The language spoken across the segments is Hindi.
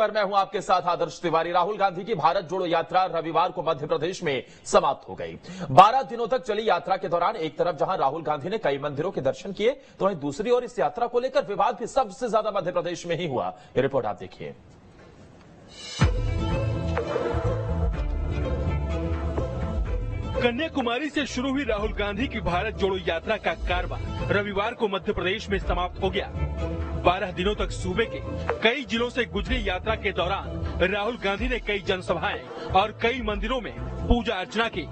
पर मैं हूं आपके साथ आदर्श तिवारी। राहुल गांधी की भारत जोड़ो यात्रा रविवार को मध्य प्रदेश में समाप्त हो गई। 12 दिनों तक चली यात्रा के दौरान एक तरफ जहां राहुल गांधी ने कई मंदिरों के दर्शन किए, तो वहीं दूसरी ओर इस यात्रा को लेकर विवाद भी सबसे ज्यादा मध्य प्रदेश में ही हुआ। ये रिपोर्ट आप देखिए। कन्याकुमारी से शुरू हुई राहुल गांधी की भारत जोड़ो यात्रा का कारवां रविवार को मध्य प्रदेश में समाप्त हो गया। 12 दिनों तक सूबे के कई जिलों से गुजरी यात्रा के दौरान राहुल गांधी ने कई जनसभाएं और कई मंदिरों में पूजा अर्चना की।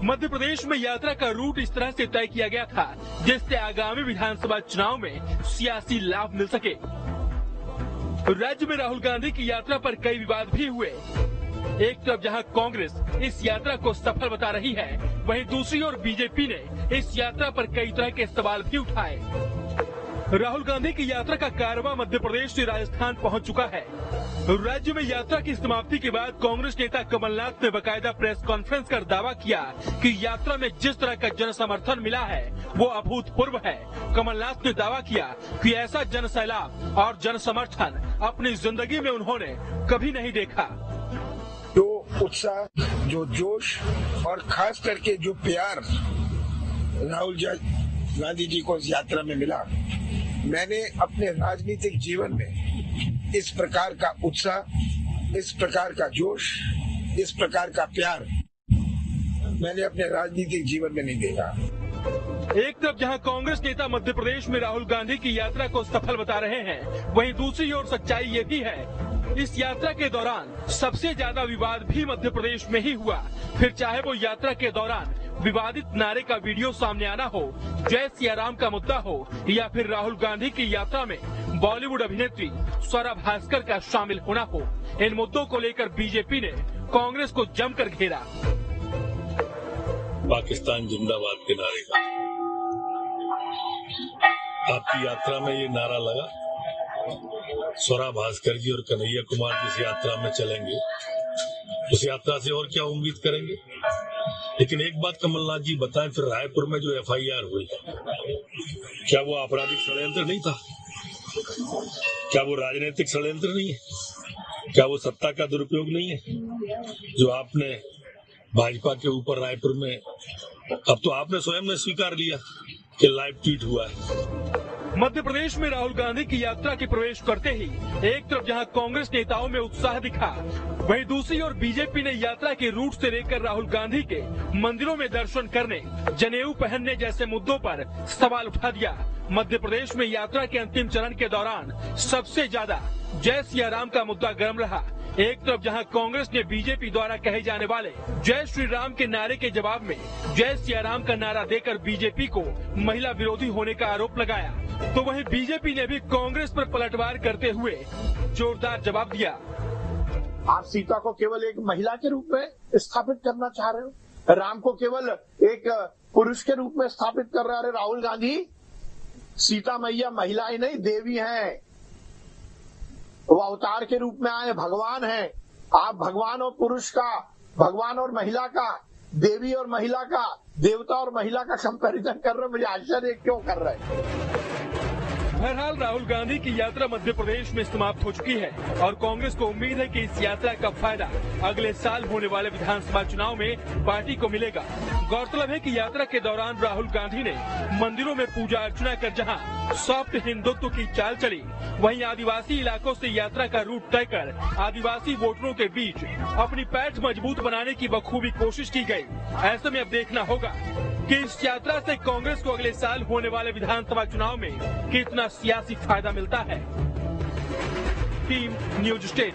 मध्य प्रदेश में यात्रा का रूट इस तरह से तय किया गया था जिससे आगामी विधानसभा चुनाव में सियासी लाभ मिल सके। राज्य में राहुल गांधी की यात्रा पर कई विवाद भी हुए। एक तरफ जहां कांग्रेस इस यात्रा को सफल बता रही है, वहीं दूसरी ओर बीजेपी ने इस यात्रा पर कई तरह के सवाल भी उठाए। राहुल गांधी की यात्रा का कारवां मध्य प्रदेश से राजस्थान पहुंच चुका है। राज्य में यात्रा की समाप्ति के बाद कांग्रेस नेता कमलनाथ ने बकायदा प्रेस कॉन्फ्रेंस कर दावा किया कि यात्रा में जिस तरह का जन समर्थन मिला है वो अभूतपूर्व है। कमलनाथ ने दावा किया कि ऐसा जन सैलाब और जन समर्थन अपनी जिंदगी में उन्होंने कभी नहीं देखा। जो उत्साह, जो जोश और खास करके जो प्यार राहुल गांधी जी को इस यात्रा में मिला, मैंने अपने राजनीतिक जीवन में इस प्रकार का उत्साह, इस प्रकार का जोश, इस प्रकार का प्यार मैंने अपने राजनीतिक जीवन में नहीं देखा। एक तरफ जहां कांग्रेस नेता मध्य प्रदेश में राहुल गांधी की यात्रा को सफल बता रहे हैं, वहीं दूसरी ओर सच्चाई ये भी है इस यात्रा के दौरान सबसे ज्यादा विवाद भी मध्य प्रदेश में ही हुआ। फिर चाहे वो यात्रा के दौरान विवादित नारे का वीडियो सामने आना हो, जय सिया राम का मुद्दा हो, या फिर राहुल गांधी की यात्रा में बॉलीवुड अभिनेत्री स्वरा भास्कर का शामिल होना हो, इन मुद्दों को लेकर बीजेपी ने कांग्रेस को जमकर घेरा। पाकिस्तान जिंदाबाद के नारे का आपकी यात्रा में ये नारा लगा, स्वरा भास्कर जी और कन्हैया कुमार जिस यात्रा में चलेंगे उस यात्रा से और क्या उम्मीद करेंगे। लेकिन एक बात कमलनाथ जी बताएं, फिर रायपुर में जो एफआईआर हुई, क्या वो आपराधिक षड्यंत्र नहीं था? क्या वो राजनीतिक षड्यंत्र नहीं है? क्या वो सत्ता का दुरुपयोग नहीं है जो आपने भाजपा के ऊपर रायपुर में, अब तो आपने स्वयं ने स्वीकार लिया कि लाइव ट्वीट हुआ है। मध्य प्रदेश में राहुल गांधी की यात्रा के प्रवेश करते ही एक तरफ जहां कांग्रेस नेताओं में उत्साह दिखा, वहीं दूसरी ओर बीजेपी ने यात्रा के रूट से लेकर राहुल गांधी के मंदिरों में दर्शन करने, जनेऊ पहनने जैसे मुद्दों पर सवाल उठा दिया। मध्य प्रदेश में यात्रा के अंतिम चरण के दौरान सबसे ज्यादा जय सिया राम का मुद्दा गर्म रहा। एक तरफ जहां कांग्रेस ने बीजेपी द्वारा कहे जाने वाले जय श्री राम के नारे के जवाब में जय सिया राम का नारा देकर बीजेपी को महिला विरोधी होने का आरोप लगाया, तो वहीं बीजेपी ने भी कांग्रेस पर पलटवार करते हुए जोरदार जवाब दिया। आप सीता को केवल एक महिला के रूप में स्थापित करना चाह रहे हो, राम को केवल एक पुरुष के रूप में स्थापित कर रहे हो। राहुल गांधी, सीता मैया महिलाएं नहीं देवी हैं, वो अवतार के रूप में आए भगवान हैं। आप भगवान और पुरुष का, भगवान और महिला का, देवी और महिला का, देवता और महिला का कंपैरिजन कर रहे, मुझे आश्चर्य क्यों कर रहे हैं। बहरहाल राहुल गांधी की यात्रा मध्य प्रदेश में समाप्त हो चुकी है और कांग्रेस को उम्मीद है कि इस यात्रा का फायदा अगले साल होने वाले विधानसभा चुनाव में पार्टी को मिलेगा। गौरतलब है कि यात्रा के दौरान राहुल गांधी ने मंदिरों में पूजा अर्चना कर जहां सॉफ्ट हिंदुत्व की चाल चली, वहीं आदिवासी इलाकों से यात्रा का रूट तय कर आदिवासी वोटरों के बीच अपनी पैठ मजबूत बनाने की बखूबी कोशिश की गई। ऐसे में अब देखना होगा कि इस यात्रा से कांग्रेस को अगले साल होने वाले विधानसभा चुनाव में कितना सियासी फायदा मिलता है। Team news state.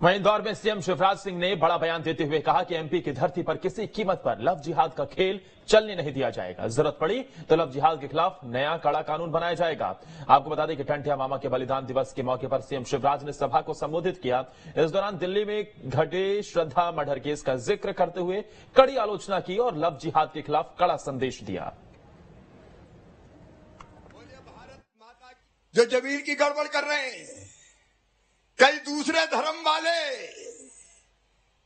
वहीं इंदौर में सीएम शिवराज सिंह ने बड़ा बयान देते हुए कहा कि एमपी की धरती पर किसी कीमत पर लव जिहाद का खेल चलने नहीं दिया जाएगा। जरूरत पड़ी तो लव जिहाद के खिलाफ नया कड़ा कानून बनाया जाएगा। आपको बता दें कि टंटिया मामा के बलिदान दिवस के मौके पर सीएम शिवराज ने सभा को संबोधित किया। इस दौरान दिल्ली में घटे श्रद्धा मर्डर केस का जिक्र करते हुए कड़ी आलोचना की और लव जिहाद के खिलाफ कड़ा संदेश दिया। जो जमीन की गड़बड़ कर रहे हैं, कई दूसरे धर्म वाले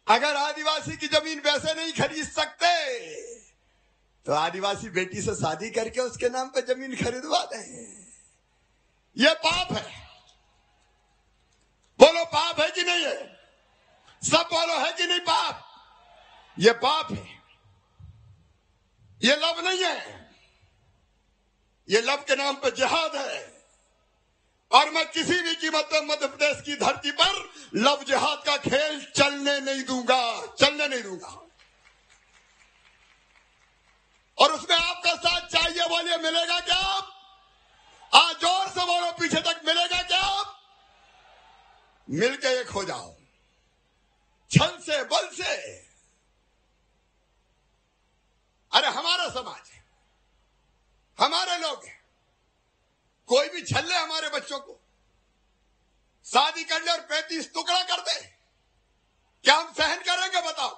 अगर आदिवासी की जमीन वैसे नहीं खरीद सकते तो आदिवासी बेटी से शादी करके उसके नाम पे जमीन खरीदवा दें। ये पाप है। बोलो पाप है कि नहीं है? सब बोलो है कि नहीं पाप? ये पाप है, ये लव नहीं है, ये लव के नाम पे जिहाद है। और मैं किसी भी कीमत पर मध्य प्रदेश की धरती पर लव जिहाद का खेल चलने नहीं दूंगा, चलने नहीं दूंगा। और उसमें आपका साथ चाहिए, बोलिए मिलेगा क्या? आज जोर से बोलो, पीछे तक मिलेगा क्या? मिलके एक हो जाओ, छल से बल से। अरे हमारा समाज है, हमारे लोग हैं, कोई भी छल ले हमारे बच्चों को, शादी कर ले और 35 टुकड़ा कर दे, क्या हम सहन करेंगे? बताओ,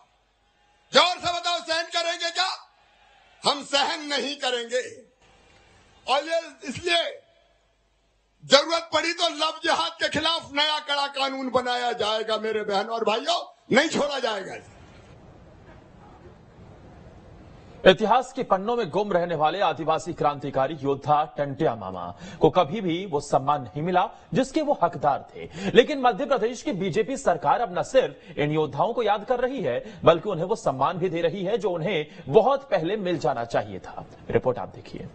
जोर से बताओ, सहन करेंगे क्या? हम सहन नहीं करेंगे। और ये इसलिए जरूरत पड़ी तो लव जिहाद के खिलाफ नया कड़ा कानून बनाया जाएगा मेरे बहन और भाइयों, नहीं छोड़ा जाएगा। इतिहास के पन्नों में गुम रहने वाले आदिवासी क्रांतिकारी योद्धा टंट्या मामा को कभी भी वो सम्मान नहीं मिला जिसके वो हकदार थे। लेकिन मध्य प्रदेश की बीजेपी सरकार अब न सिर्फ इन योद्धाओं को याद कर रही है, बल्कि उन्हें वो सम्मान भी दे रही है जो उन्हें बहुत पहले मिल जाना चाहिए था। रिपोर्ट आप देखिए।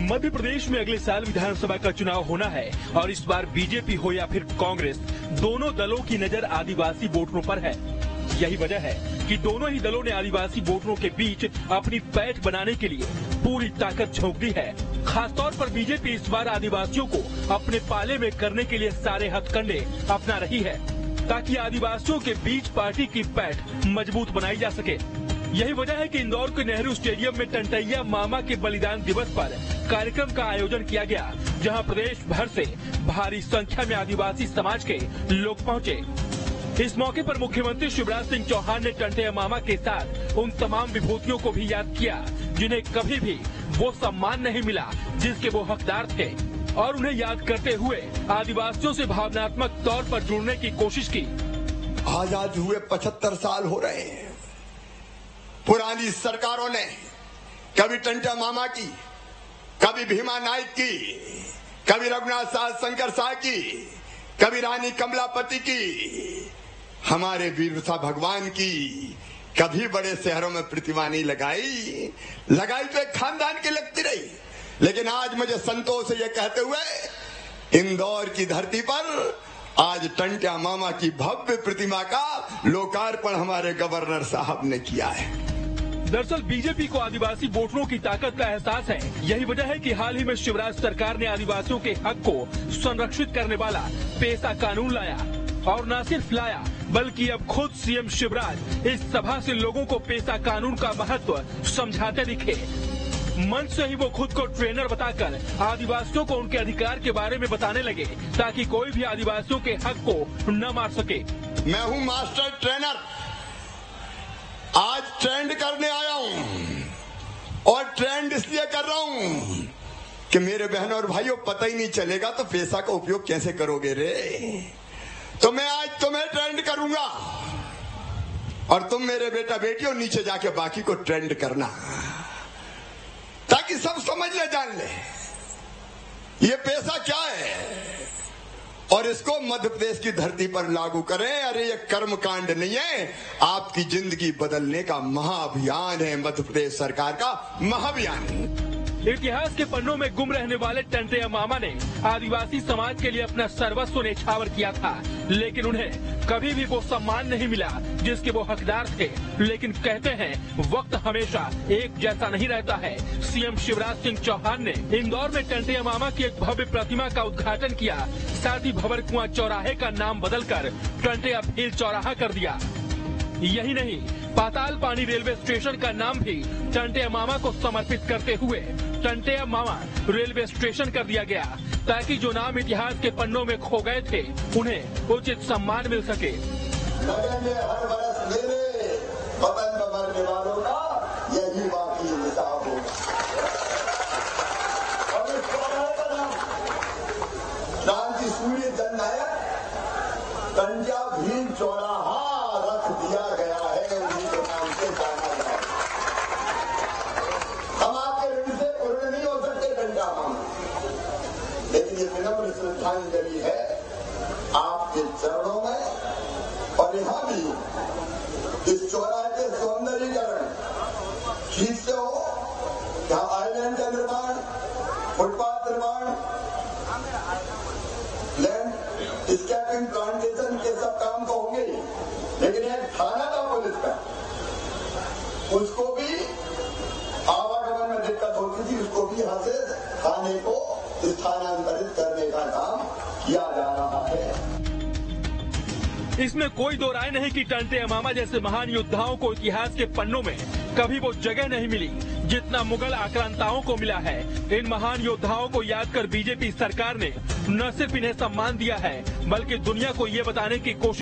मध्य प्रदेश में अगले साल विधानसभा का चुनाव होना है और इस बार बीजेपी हो या फिर कांग्रेस, दोनों दलों की नजर आदिवासी वोटरों पर है। यही वजह है कि दोनों ही दलों ने आदिवासी वोटरों के बीच अपनी पैठ बनाने के लिए पूरी ताकत झोंक दी है। खासतौर पर बीजेपी इस बार आदिवासियों को अपने पाले में करने के लिए सारे हथकंडे अपना रही है ताकि आदिवासियों के बीच पार्टी की पैठ मजबूत बनाई जा सके। यही वजह है कि इंदौर के नेहरू स्टेडियम में टंटैया मामा के बलिदान दिवस पर कार्यक्रम का आयोजन किया गया, जहां प्रदेश भर से भारी संख्या में आदिवासी समाज के लोग पहुंचे। इस मौके पर मुख्यमंत्री शिवराज सिंह चौहान ने टंटैया मामा के साथ उन तमाम विभूतियों को भी याद किया जिन्हें कभी भी वो सम्मान नहीं मिला जिसके वो हकदार थे, और उन्हें याद करते हुए आदिवासियों से भावनात्मक तौर पर जुड़ने की कोशिश की। आजाद हुए 75 साल हो रहे हैं। पुरानी सरकारों ने कभी टंट्या मामा की, कभी भीमा नाइक की, कभी रघुनाथ साह शंकर शाह की, कभी रानी कमलापति की, हमारे वीरसा भगवान की, कभी बड़े शहरों में प्रतिमा नहीं लगाई तो एक खानदान की लगती रही। लेकिन आज मुझे संतोष से यह कहते हुए इंदौर की धरती पर आज टंट्या मामा की भव्य प्रतिमा का लोकार्पण हमारे गवर्नर साहब ने किया है। दरअसल बीजेपी को आदिवासी वोटरों की ताकत का एहसास है। यही वजह है कि हाल ही में शिवराज सरकार ने आदिवासियों के हक को संरक्षित करने वाला पेसा कानून लाया, और न सिर्फ लाया बल्कि अब खुद सीएम शिवराज इस सभा से लोगों को पेसा कानून का महत्व समझाते दिखे। मंच से ही वो खुद को ट्रेनर बताकर आदिवासियों को उनके अधिकार के बारे में बताने लगे ताकि कोई भी आदिवासियों के हक को न मार सके। मैं हूँ मास्टर ट्रेनर, आज ट्रेंड करने आया हूँ, और ट्रेंड इसलिए कर रहा हूँ कि मेरे बहनों और भाइयों पता ही नहीं चलेगा तो पैसा का उपयोग कैसे करोगे रे। तो मैं आज तुम्हें ट्रेंड करूंगा और तुम मेरे बेटा बेटियों नीचे जाके बाकी को ट्रेंड करना, ताकि सब समझ ले, जान ले ये पैसा क्या है और इसको मध्य प्रदेश की धरती पर लागू करें। अरे ये कर्मकांड नहीं है, आपकी जिंदगी बदलने का महाअभियान है, मध्य प्रदेश सरकार का महाअभियान। इतिहास के पन्नों में गुम रहने वाले टंट्या मामा ने आदिवासी समाज के लिए अपना सर्वस्व न्यौछावर किया था, लेकिन उन्हें कभी भी वो सम्मान नहीं मिला जिसके वो हकदार थे। लेकिन कहते हैं वक्त हमेशा एक जैसा नहीं रहता है। सीएम शिवराज सिंह चौहान ने इंदौर में टंट्या मामा की एक भव्य प्रतिमा का उद्घाटन किया, साथ ही भंवर कुआं चौराहे का नाम बदलकर टंट्या भील चौराहा कर दिया। यही नहीं, पाताल पानी रेलवे स्टेशन का नाम भी टंट्या मामा को समर्पित करते हुए टंट्या मामा रेलवे स्टेशन कर दिया गया, ताकि जो नाम इतिहास के पन्नों में खो गए थे उन्हें उचित सम्मान मिल सके। हर बरस मेरे वतन में मरने वालों का यही बाकी हिसाब होगा। और इस चौराहे का नाम क्रांति सूर्य जननायक टंट्या भील चौराहा रख दिया गया है, उन्हीं के नाम से जाना जाए। श्रद्धांजलि है आपके चरणों में। और यहाँ भी इस चौराहे के सौंदर्यीकरण ठीक से हो, जहाँ आइलैंड का निर्माण, फुटपाथ निर्माण, लैंड स्कैपिंग, प्लांटेशन के सब काम तो होंगे ही, लेकिन एक थाना था पुलिस का, उसको भी आवागमन में दिक्कत होती थी, उसको भी यहाँ से थाने को स्थानांतरित करने का काम किया जा रहा है। इसमें कोई दो राय नहीं कि टंटे अमामा जैसे महान योद्धाओं को इतिहास के पन्नों में कभी वो जगह नहीं मिली जितना मुगल आक्रांताओं को मिला है। इन महान योद्धाओं को याद कर बीजेपी सरकार ने न सिर्फ इन्हें सम्मान दिया है, बल्कि दुनिया को ये बताने की कोशिश